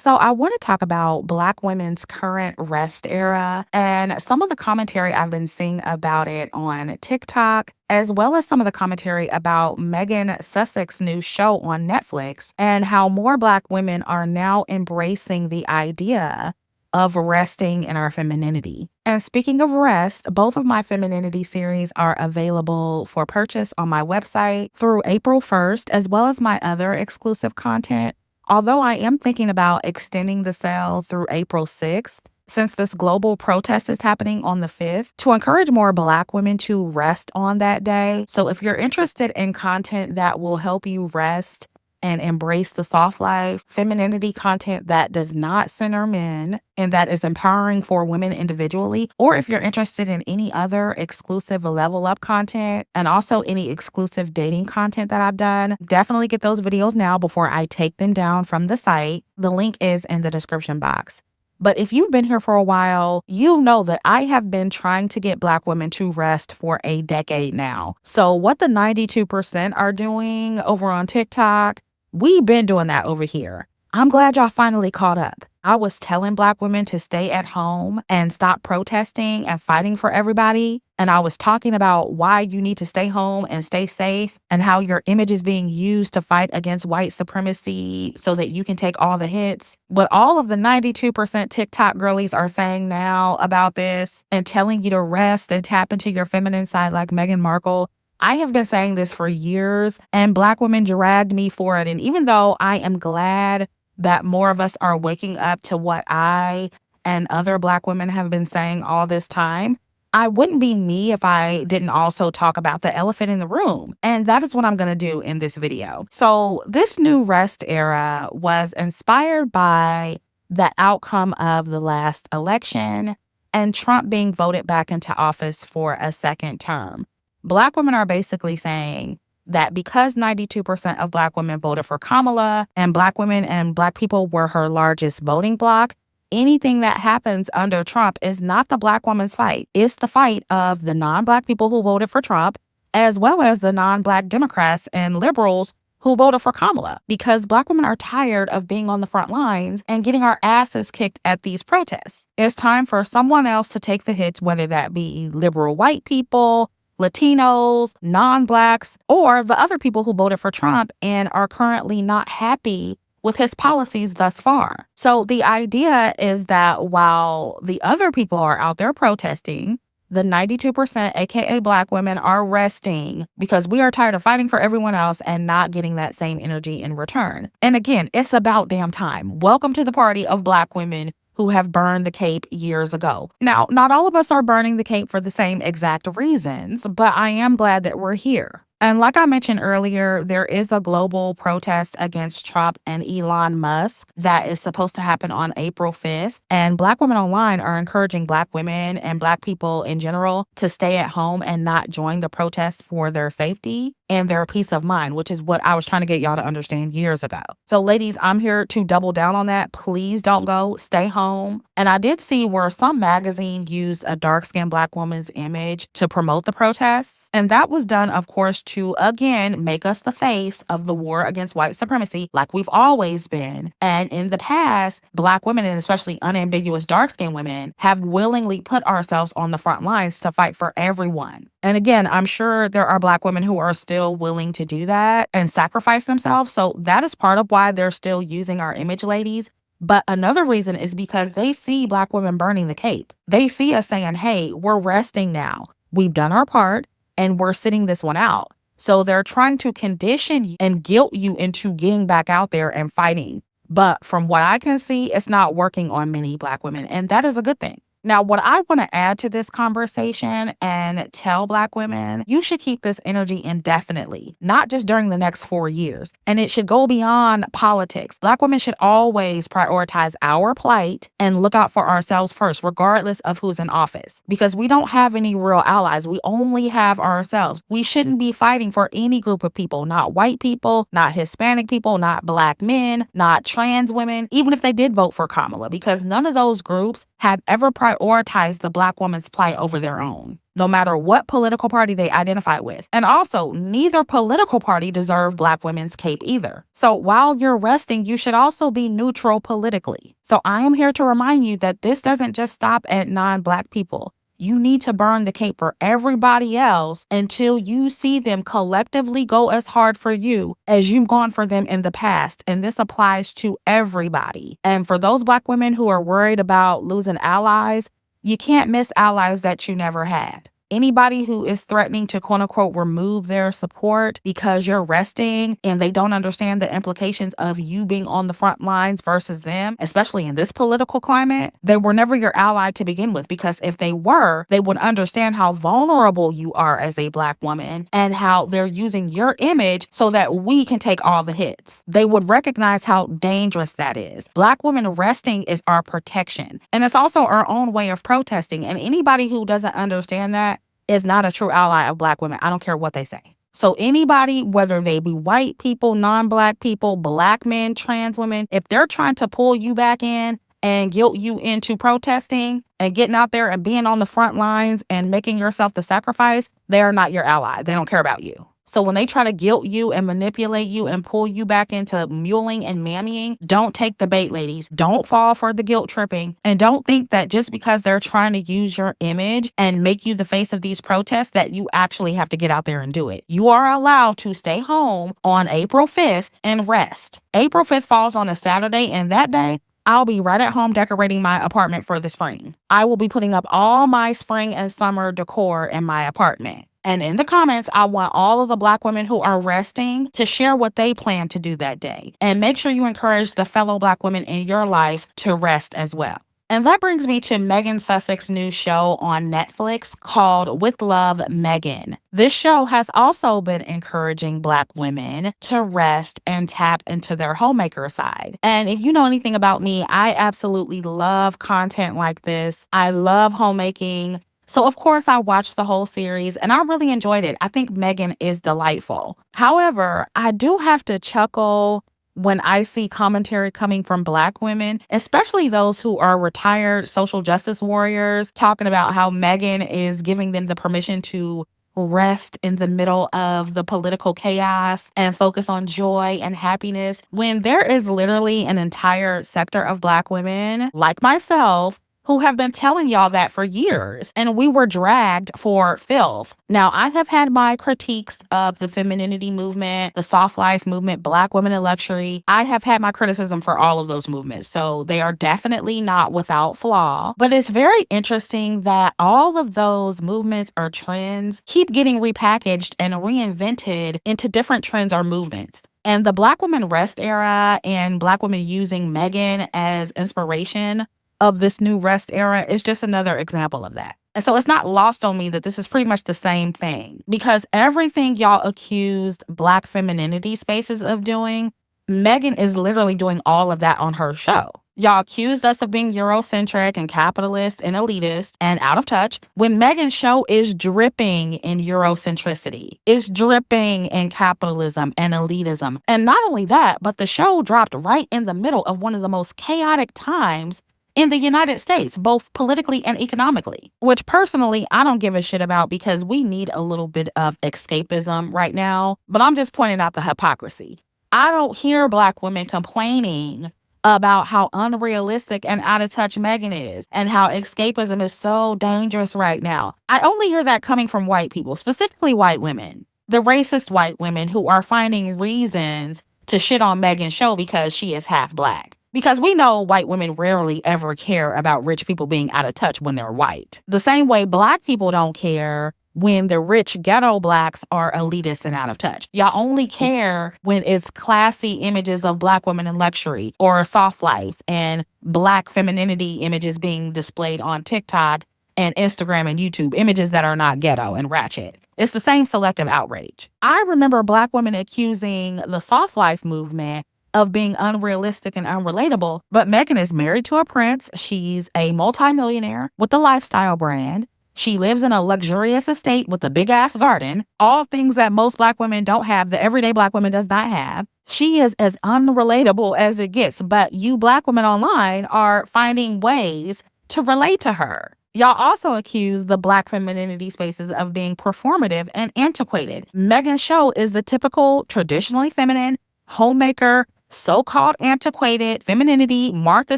So, I want to talk about Black women's current rest era and some of the commentary I've been seeing about it on TikTok, as well as some of the commentary about Megan Sussex's new show on Netflix and how more Black women are now embracing the idea of resting in our femininity. And speaking of rest, both of my femininity series are available for purchase on my website through April 1st, as well as my other exclusive content. Although I am thinking about extending the sale through April 6th, since this global protest is happening on the 5th, to encourage more Black women to rest on that day. So if you're interested in content that will help you rest and embrace the soft life, femininity content that does not center men and that is empowering for women individually, or if you're interested in any other exclusive level up content and also any exclusive dating content that I've done, definitely get those videos now before I take them down from the site. The link is in the description box. But if you've been here for a while, you know that I have been trying to get Black women to rest for a decade now. So what the 92% are doing over on TikTok, we've been doing that over here. I'm glad y'all finally caught up. I was telling Black women to stay at home and stop protesting and fighting for everybody. And I was talking about why you need to stay home and stay safe and how your image is being used to fight against white supremacy so that you can take all the hits. What all of the 92% TikTok girlies are saying now about this and telling you to rest and tap into your feminine side like Meghan Markle, I have been saying this for years, and Black women dragged me for it. And even though I am glad that more of us are waking up to what I and other Black women have been saying all this time, I wouldn't be me if I didn't also talk about the elephant in the room. And that is what I'm going to do in this video. So this new rest era was inspired by the outcome of the last election and Trump being voted back into office for a second term. Black women are basically saying that because 92% of Black women voted for Kamala and Black women and Black people were her largest voting bloc, anything that happens under Trump is not the Black woman's fight. It's the fight of the non-Black people who voted for Trump, as well as the non-Black Democrats and liberals who voted for Kamala, because Black women are tired of being on the front lines and getting our asses kicked at these protests. It's time for someone else to take the hits, whether that be liberal white people, Latinos, non-Blacks, or the other people who voted for Trump and are currently not happy with his policies thus far. So the idea is that while the other people are out there protesting, the 92%, aka Black women, are resting because we are tired of fighting for everyone else and not getting that same energy in return. And again, it's about damn time. Welcome to the party of Black women who have burned the cape years ago. Now, not all of us are burning the cape for the same exact reasons, but I am glad that we're here. And like I mentioned earlier, there is a global protest against Trump and Elon Musk that is supposed to happen on April 5th. And Black women online are encouraging Black women and Black people in general to stay at home and not join the protests for their safety and their peace of mind, which is what I was trying to get y'all to understand years ago. So ladies, I'm here to double down on that. Please don't go. Stay home. And I did see where some magazine used a dark-skinned Black woman's image to promote the protests. And that was done, of course, to, again, make us the face of the war against white supremacy like we've always been. And in the past, Black women, and especially unambiguous dark-skinned women, have willingly put ourselves on the front lines to fight for everyone. And again, I'm sure there are Black women who are still willing to do that and sacrifice themselves. So that is part of why they're still using our image, ladies. But another reason is because they see Black women burning the cape. They see us saying, hey, we're resting now. We've done our part and we're sitting this one out. So they're trying to condition you and guilt you into getting back out there and fighting. But from what I can see, it's not working on many Black women. And that is a good thing. Now, what I want to add to this conversation and tell Black women, you should keep this energy indefinitely, not just during the next 4 years. And it should go beyond politics. Black women should always prioritize our plight and look out for ourselves first, regardless of who's in office, because we don't have any real allies. We only have ourselves. We shouldn't be fighting for any group of people, not white people, not Hispanic people, not Black men, not trans women, even if they did vote for Kamala, because none of those groups have ever prioritized prioritize the Black woman's plight over their own, no matter what political party they identify with. And also, neither political party deserve Black women's cape either. So while you're resting, you should also be neutral politically. So I am here to remind you that this doesn't just stop at non-Black people. You need to burn the cape for everybody else until you see them collectively go as hard for you as you've gone for them in the past. And this applies to everybody. And for those Black women who are worried about losing allies, you can't miss allies that you never had. Anybody who is threatening to quote unquote remove their support because you're resting and they don't understand the implications of you being on the front lines versus them, especially in this political climate, they were never your ally to begin with, because if they were, they would understand how vulnerable you are as a Black woman and how they're using your image so that we can take all the hits. They would recognize how dangerous that is. Black women resting is our protection. And it's also our own way of protesting. And anybody who doesn't understand that is not a true ally of Black women. I don't care what they say. So anybody, whether they be white people, non-Black people, Black men, trans women, if they're trying to pull you back in and guilt you into protesting and getting out there and being on the front lines and making yourself the sacrifice, they are not your ally. They don't care about you. So when they try to guilt you and manipulate you and pull you back into muling and mammying, don't take the bait, ladies. Don't fall for the guilt tripping. And don't think that just because they're trying to use your image and make you the face of these protests that you actually have to get out there and do it. You are allowed to stay home on April 5th and rest. April 5th falls on a Saturday, and that day, I'll be right at home decorating my apartment for the spring. I will be putting up all my spring and summer decor in my apartment. And in the comments, I want all of the Black women who are resting to share what they plan to do that day. And make sure you encourage the fellow Black women in your life to rest as well. And that brings me to Megan Sussex's new show on Netflix called With Love, Meghan. This show has also been encouraging Black women to rest and tap into their homemaker side. And if you know anything about me, I absolutely love content like this. I love homemaking. So, of course, I watched the whole series and I really enjoyed it. I think Meghan is delightful. However, I do have to chuckle when I see commentary coming from Black women, especially those who are retired social justice warriors, talking about how Meghan is giving them the permission to rest in the middle of the political chaos and focus on joy and happiness, when there is literally an entire sector of Black women, like myself, who have been telling y'all that for years, and we were dragged for filth. Now, I have had my critiques of the femininity movement, the soft life movement, Black women in luxury. I have had my criticism for all of those movements, so they are definitely not without flaw. But it's very interesting that all of those movements or trends keep getting repackaged and reinvented into different trends or movements. And the Black women rest era and Black women using Meghan as inspiration of this new rest era is just another example of that. And so it's not lost on me that this is pretty much the same thing, because everything y'all accused Black femininity spaces of doing, Meghan is literally doing all of that on her show. Y'all accused us of being Eurocentric and capitalist and elitist and out of touch, when Meghan's show is dripping in Eurocentricity. It's dripping in capitalism and elitism. And not only that, but the show dropped right in the middle of one of the most chaotic times in the United States, both politically and economically, which personally I don't give a shit about, because we need a little bit of escapism right now. But I'm just pointing out the hypocrisy. I don't hear Black women complaining about how unrealistic and out of touch Meghan is and how escapism is so dangerous right now. I only hear that coming from white people, specifically white women, the racist white women who are finding reasons to shit on Meghan's show because she is half Black. Because we know white women rarely ever care about rich people being out of touch when they're white. The same way Black people don't care when the rich ghetto Blacks are elitist and out of touch. Y'all only care when it's classy images of Black women in luxury or soft life and Black femininity images being displayed on TikTok and Instagram and YouTube, images that are not ghetto and ratchet. It's the same selective outrage. I remember Black women accusing the soft life movement of being unrealistic and unrelatable, but Meghan is married to a prince. She's a multimillionaire with a lifestyle brand. She lives in a luxurious estate with a big-ass garden, all things that most Black women don't have, the everyday Black woman does not have. She is as unrelatable as it gets, but you Black women online are finding ways to relate to her. Y'all also accuse the Black femininity spaces of being performative and antiquated. Meghan's show is the typical traditionally feminine, homemaker, so-called antiquated femininity, Martha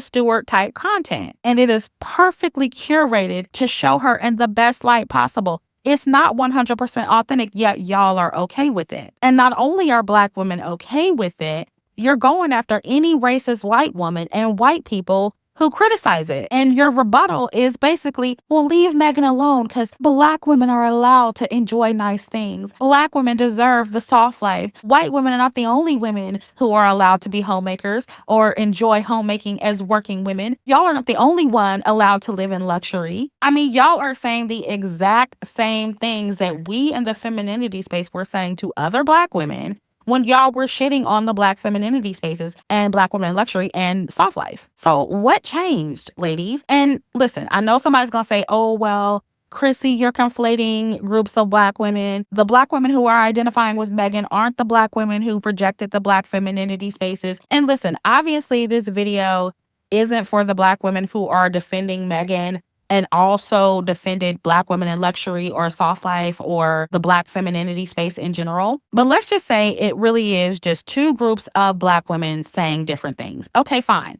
Stewart type content. And it is perfectly curated to show her in the best light possible. It's not 100% authentic, yet y'all are okay with it. And not only are Black women okay with it, you're going after any racist white woman and white people who criticize it. And your rebuttal is basically, well, leave Meghan alone because Black women are allowed to enjoy nice things. Black women deserve the soft life. White women are not the only women who are allowed to be homemakers or enjoy homemaking as working women. Y'all are not the only one allowed to live in luxury. I mean, y'all are saying the exact same things that we in the femininity space were saying to other Black women when y'all were shitting on the Black femininity spaces and Black women in luxury and soft life. So what changed, ladies? And listen, I know somebody's gonna say, oh, well, Chrissy, you're conflating groups of Black women. The Black women who are identifying with Meghan aren't the Black women who rejected the Black femininity spaces. And listen, obviously this video isn't for the Black women who are defending Meghan and also defended Black women in luxury or soft life or the Black femininity space in general. But let's just say it really is just two groups of Black women saying different things. Okay, fine.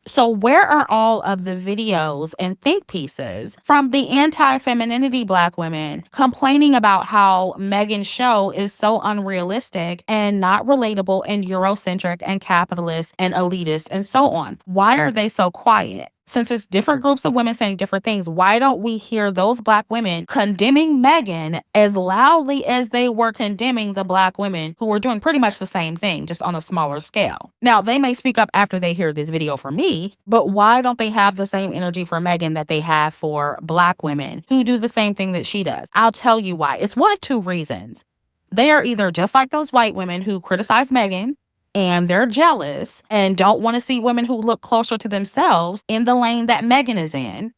So where are all of the videos and think pieces from the anti-femininity Black women complaining about how Meghan's show is so unrealistic and not relatable and Eurocentric and capitalist and elitist and so on? Why are they so quiet? Since it's different groups of women saying different things, why don't we hear those Black women condemning Meghan as loudly as they were condemning the Black women who were doing pretty much the same thing, just on a smaller scale? Now, they may speak up after they hear this video from me, but why don't they have the same energy for Meghan that they have for Black women who do the same thing that she does? I'll tell you why. It's one of two reasons. They are either just like those white women who criticize Meghan, and they're jealous and don't want to see women who look closer to themselves in the lane that Meghan is in,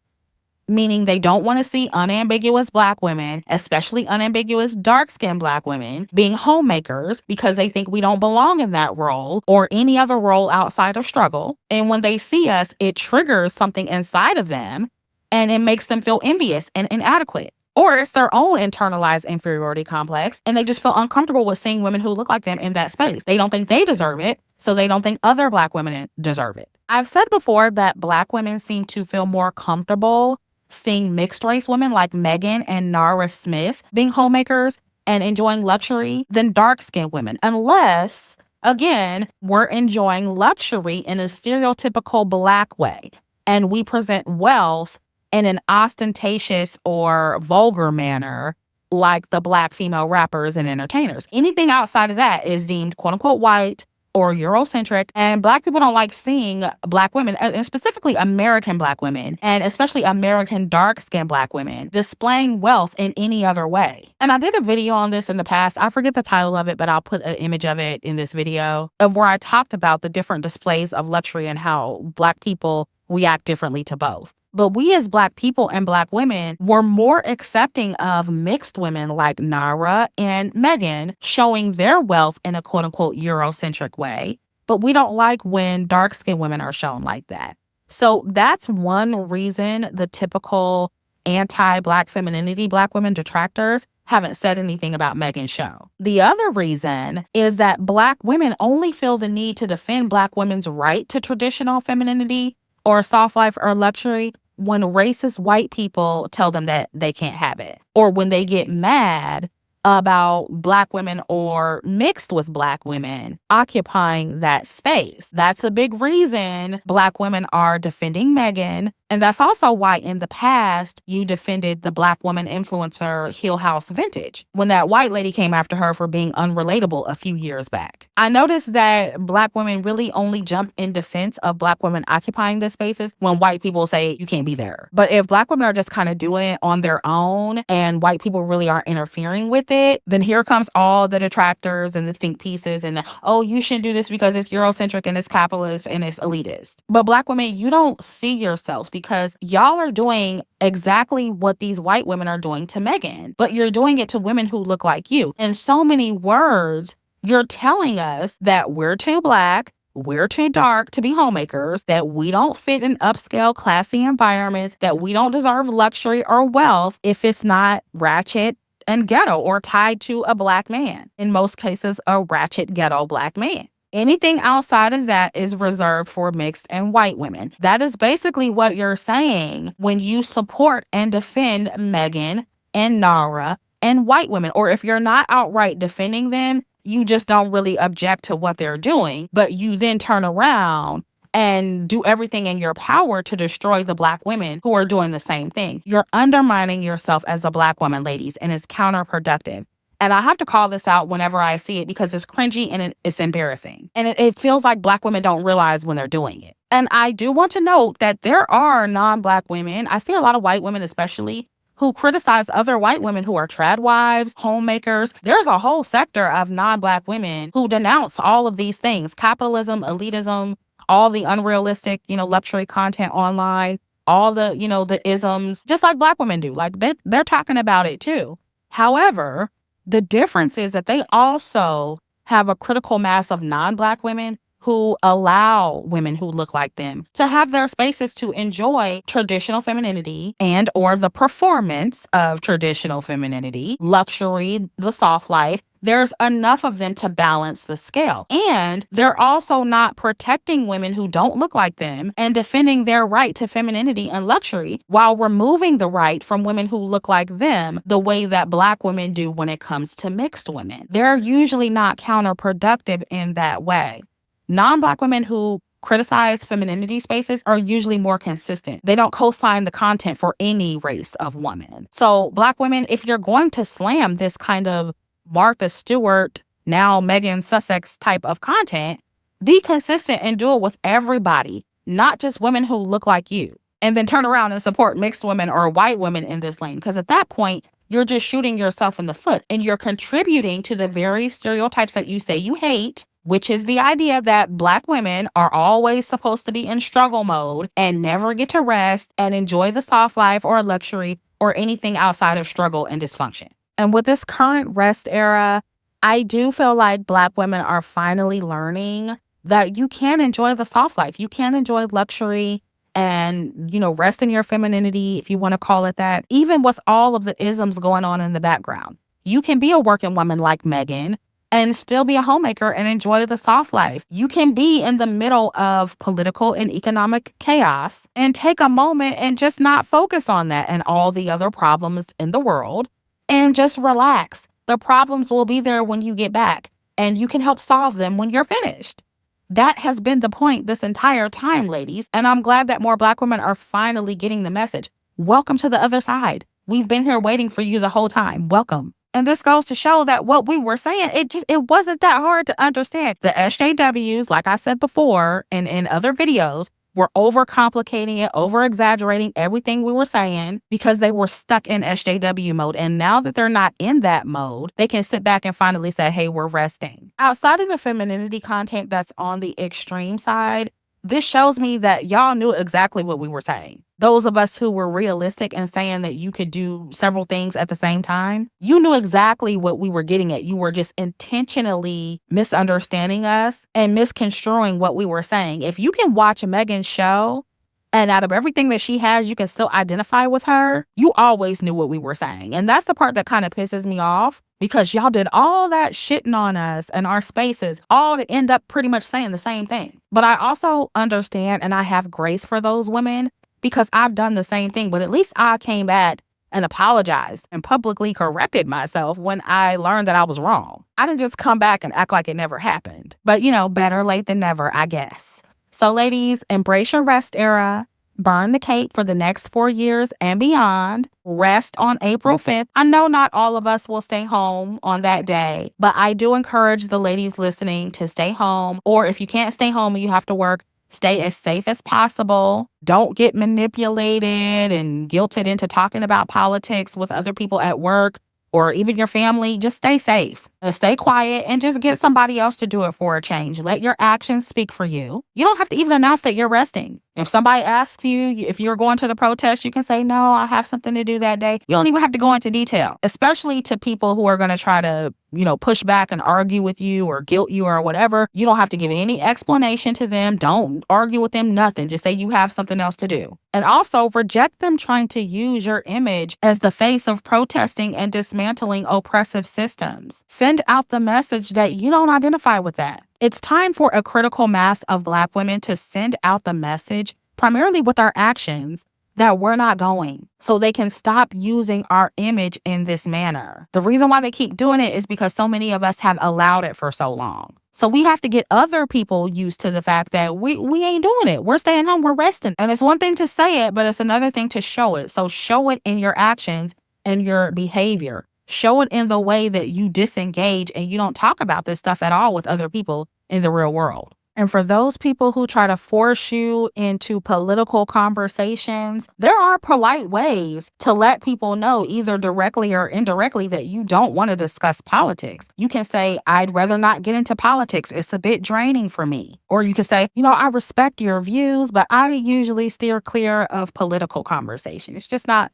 meaning they don't want to see unambiguous Black women, especially unambiguous dark-skinned Black women, being homemakers because they think we don't belong in that role or any other role outside of struggle. And when they see us, it triggers something inside of them and it makes them feel envious and inadequate. Or it's their own internalized inferiority complex, and they just feel uncomfortable with seeing women who look like them in that space. They don't think they deserve it, so they don't think other Black women deserve it. I've said before that Black women seem to feel more comfortable seeing mixed race women like Meghan and Nara Smith being homemakers and enjoying luxury than dark-skinned women, unless, again, we're enjoying luxury in a stereotypical Black way, and we present wealth in an ostentatious or vulgar manner like the Black female rappers and entertainers. Anything outside of that is deemed quote-unquote white or Eurocentric, and Black people don't like seeing Black women, and specifically American Black women, and especially American dark-skinned Black women, displaying wealth in any other way. And I did a video on this in the past. I forget the title of it, but I'll put an image of it in this video of where I talked about the different displays of luxury and how Black people react differently to both. But we as Black people and Black women were more accepting of mixed women like Nara and Meghan showing their wealth in a quote-unquote Eurocentric way. But we don't like when dark-skinned women are shown like that. So that's one reason the typical anti-Black femininity Black women detractors haven't said anything about Meghan's show. The other reason is that Black women only feel the need to defend Black women's right to traditional femininity or soft life or luxury when racist white people tell them that they can't have it, or when they get mad about Black women or mixed with Black women occupying that space. That's a big reason Black women are defending Meghan. And that's also why in the past you defended the Black woman influencer Hill House Vintage when that white lady came after her for being unrelatable a few years back. I noticed that Black women really only jump in defense of Black women occupying the spaces when white people say you can't be there. But if Black women are just kind of doing it on their own and white people really aren't interfering with it, then here comes all the detractors and the think pieces and oh, you shouldn't do this because it's Eurocentric and it's capitalist and it's elitist. But Black women, you don't see yourselves because y'all are doing exactly what these white women are doing to Meghan, but you're doing it to women who look like you. In so many words, you're telling us that we're too Black, we're too dark to be homemakers, that we don't fit in upscale, classy environments, that we don't deserve luxury or wealth if it's not ratchet and ghetto or tied to a Black man. In most cases, a ratchet ghetto Black man. Anything outside of that is reserved for mixed and white women. That is basically what you're saying when you support and defend Meghan and Nara and white women. Or if you're not outright defending them, you just don't really object to what they're doing, but you then turn around and do everything in your power to destroy the Black women who are doing the same thing. You're undermining yourself as a Black woman, ladies, and it's counterproductive. And I have to call this out whenever I see it because it's cringy and it's embarrassing. And it feels like Black women don't realize when they're doing it. And I do want to note that there are non-Black women, I see a lot of white women especially, who criticize other white women who are trad wives, homemakers. There's a whole sector of non-Black women who denounce all of these things: capitalism, elitism, all the unrealistic, luxury content online, all the, the isms, just like Black women do. Like they're talking about it too. However, the difference is that they also have a critical mass of non-Black women who allow women who look like them to have their spaces to enjoy traditional femininity and or the performance of traditional femininity, luxury, the soft life. There's enough of them to balance the scale. And they're also not protecting women who don't look like them and defending their right to femininity and luxury while removing the right from women who look like them the way that Black women do when it comes to mixed women. They're usually not counterproductive in that way. Non-Black women who criticize femininity spaces are usually more consistent. They don't co-sign the content for any race of woman. So Black women, if you're going to slam this kind of Martha Stewart, now Megan Sussex type of content, be consistent and do it with everybody, not just women who look like you. And then turn around and support mixed women or white women in this lane. Because at that point, you're just shooting yourself in the foot and you're contributing to the very stereotypes that you say you hate, which is the idea that Black women are always supposed to be in struggle mode and never get to rest and enjoy the soft life or luxury or anything outside of struggle and dysfunction. And with this current rest era, I do feel like Black women are finally learning that you can enjoy the soft life. You can enjoy luxury and, rest in your femininity, if you want to call it that, even with all of the isms going on in the background. You can be a working woman like Meghan and still be a homemaker and enjoy the soft life. You can be in the middle of political and economic chaos and take a moment and just not focus on that and all the other problems in the world and just relax. The problems will be there when you get back and you can help solve them when you're finished. That has been the point this entire time, ladies. And I'm glad that more Black women are finally getting the message. Welcome to the other side. We've been here waiting for you the whole time. Welcome. And this goes to show that what we were saying, it wasn't that hard to understand. The SJWs, like I said before and in other videos, were overcomplicating it, over-exaggerating everything we were saying because they were stuck in SJW mode. And now that they're not in that mode, they can sit back and finally say, hey, we're resting. Outside of the femininity content that's on the extreme side, this shows me that y'all knew exactly what we were saying. Those of us who were realistic and saying that you could do several things at the same time, you knew exactly what we were getting at. You were just intentionally misunderstanding us and misconstruing what we were saying. If you can watch Meghan's show and out of everything that she has, you can still identify with her, you always knew what we were saying. And that's the part that kind of pisses me off because y'all did all that shitting on us and our spaces, all to end up pretty much saying the same thing. But I also understand and I have grace for those women because I've done the same thing. But at least I came back and apologized and publicly corrected myself when I learned that I was wrong. I didn't just come back and act like it never happened. But, better late than never, I guess. So ladies, embrace your rest era. Burn the cape for the next 4 years and beyond. Rest on April 5th. I know not all of us will stay home on that day, but I do encourage the ladies listening to stay home. Or if you can't stay home and you have to work, stay as safe as possible. Don't get manipulated and guilted into talking about politics with other people at work or even your family. Just stay safe. Stay quiet and just get somebody else to do it for a change. Let your actions speak for you. You don't have to even announce that you're resting. If somebody asks you if you're going to the protest, you can say, no, I have something to do that day. You don't even have to go into detail, especially to people who are going to try to, push back and argue with you or guilt you or whatever. You don't have to give any explanation to them. Don't argue with them, nothing. Just say you have something else to do. And also reject them trying to use your image as the face of protesting and dismantling oppressive systems. Send out the message that you don't identify with that. It's time for a critical mass of Black women to send out the message, primarily with our actions, that we're not going, so they can stop using our image in this manner. The reason why they keep doing it is because so many of us have allowed it for so long. So we have to get other people used to the fact that we ain't doing it. We're staying home, we're resting. And it's one thing to say it, but it's another thing to show it. So show it in your actions and your behavior. Show it in the way that you disengage and you don't talk about this stuff at all with other people in the real world. And for those people who try to force you into political conversations, there are polite ways to let people know, either directly or indirectly, that you don't want to discuss politics. You can say, I'd rather not get into politics. It's a bit draining for me. Or you can say, I respect your views, but I usually steer clear of political conversation. It's just not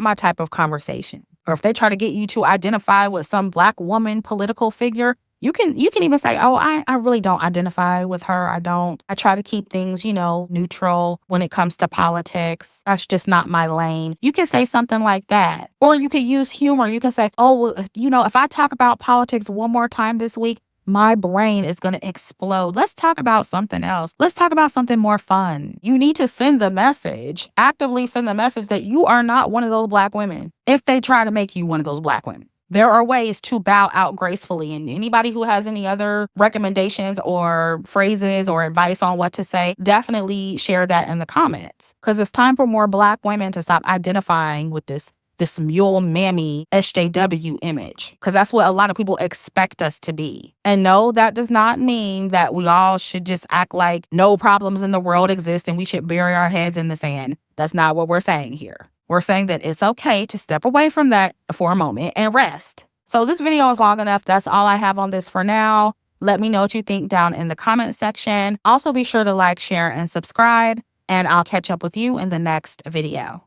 my type of conversation. Or if they try to get you to identify with some Black woman political figure, you can even say, oh, I really don't identify with her. I try to keep things, neutral when it comes to politics. That's just not my lane. You can say something like that. Or you could use humor. You can say, oh, well, if I talk about politics one more time this week, my brain is going to explode. Let's talk about something else. Let's talk about something more fun. You need to send the message, actively send the message that you are not one of those Black women if they try to make you one of those Black women. There are ways to bow out gracefully, and anybody who has any other recommendations or phrases or advice on what to say, definitely share that in the comments, because it's time for more Black women to stop identifying with this mule mammy SJW image, because that's what a lot of people expect us to be. And no, that does not mean that we all should just act like no problems in the world exist and we should bury our heads in the sand. That's not what we're saying here. We're saying that it's okay to step away from that for a moment and rest. So this video is long enough. That's all I have on this for now. Let me know what you think down in the comment section. Also be sure to like, share, and subscribe, and I'll catch up with you in the next video.